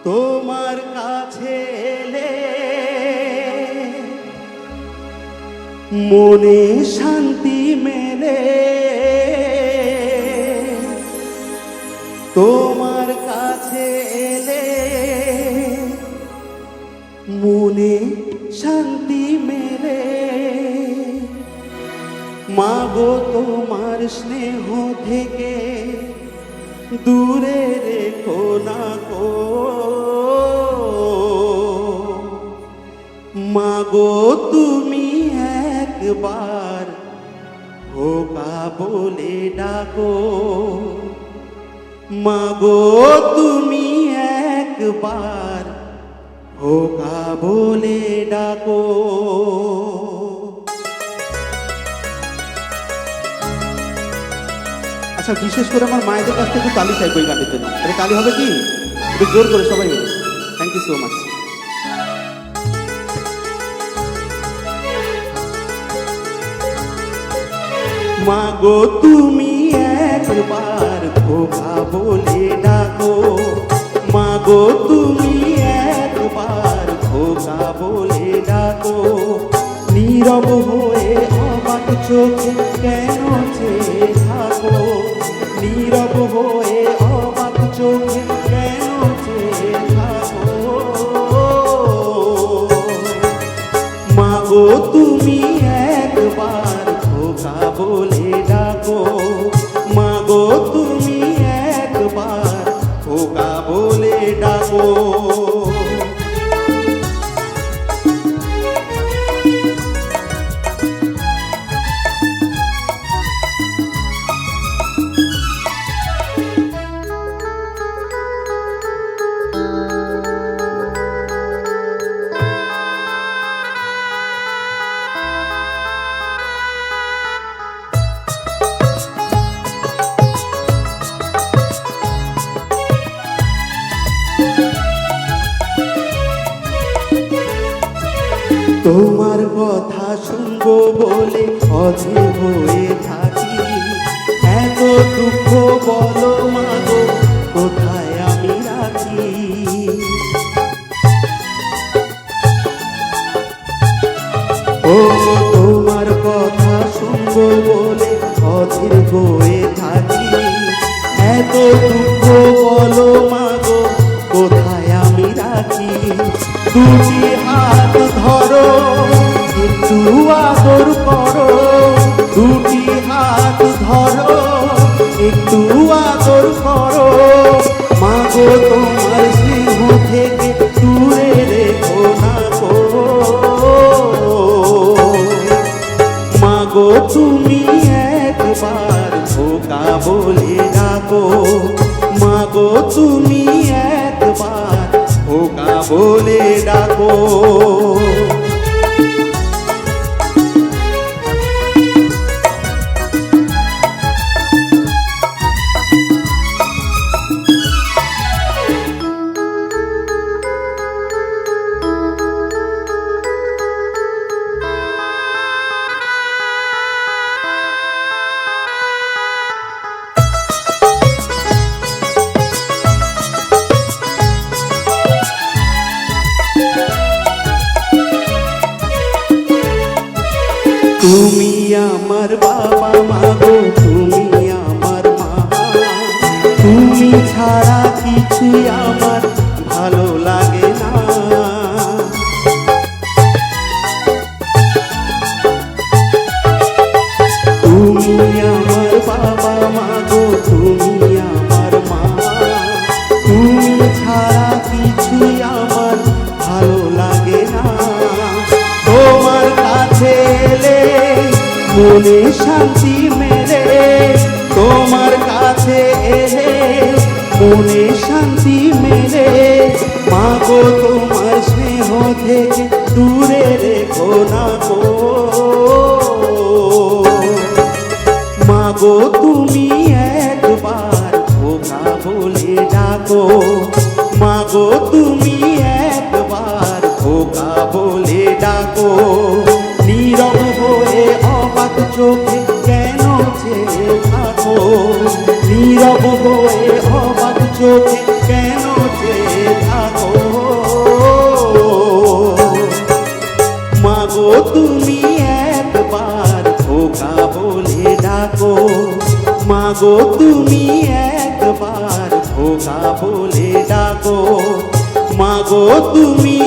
তোমার কাছে এলে মনে শান্তি মেলে, তোমার কাছে এলে মনে শান্তি মেলে। মাগো তোমার স্নেহ থেকে দূরে রেখো না গো, মাগো তুমি একবার খোকা বলে ডাকো, মাগো তুমি একবার খোকা বলে ডাকো। আচ্ছা, বিশেষ করে আমার মায়েদের কাছ থেকে তালি চাইবো এই গানের জন্য। তাহলে তালি হবে কি? একটু জোর করে সবাই মিলে। Thank you so much. মাগো তুমি একবার খোকা বলে ডাকো, মাগো তুমি একবার খোকা বলে ডাকো। নীরব হয়ে অবাক চোখে কেন চেয়ে থাকো, নীরব হয়ে অবাক চোখে কেন চেয়ে থাকো। মাগো তুমি একবার খোকা বলে ডাকো, মাগো তুমি একবার খোকা বলে ডাকো। তোমার কথা শুনবো বলে অধীর হয়ে থাকি, এত দুঃখ বলো মাগো কোথায় আমি রাখি। ও তোমার কথা শুনবো বলে অধীর হয়ে থাকি, এত দুঃখ বলো মাগো কোথায় আমি রাখি। দুটি হাত ধরো একটু আদর করো, দুটি হাত ধরো একটু আদর করো। মাগো তোমার স্নেহ থেকে দূরে রেখো না গো, মাগো তুমি একবার খোকা বলে ডাকো, মাগো তুমি একবার খোকা বলে ডাকো। তুমি আমার বাবা মাগো তুমি আমার মা, তুমি ছাড়া কিছুই আমার ভালো লাগে না। তুমি আমার বাবা মাগো তুমি আমার মা, তুমি ছাড়া কিছুই আমার ভালো লাগে না। তোমার কাছে এলে মনে শান্তি মেলে, তোমার কাছে এলে মনে শান্তি মেলে। মাগো তোমার স্নেহ থেকে দূরে রেখো না গো, মাগো তুমি একবার খোকা বলে ডাকো, মাগো তুমি একবার খোকা বলে ডাকো। নীরব হয়ে অবাক চোখে কেন চেয়ে থাকো, নীরব হয়ে অবাক চোখে কেন চেয়ে থাকো। মাগো তুমি একবার খোকা বলে ডাকো, মাগো তুমি একবার খোকা বলে ডাকো, মাগো তুমি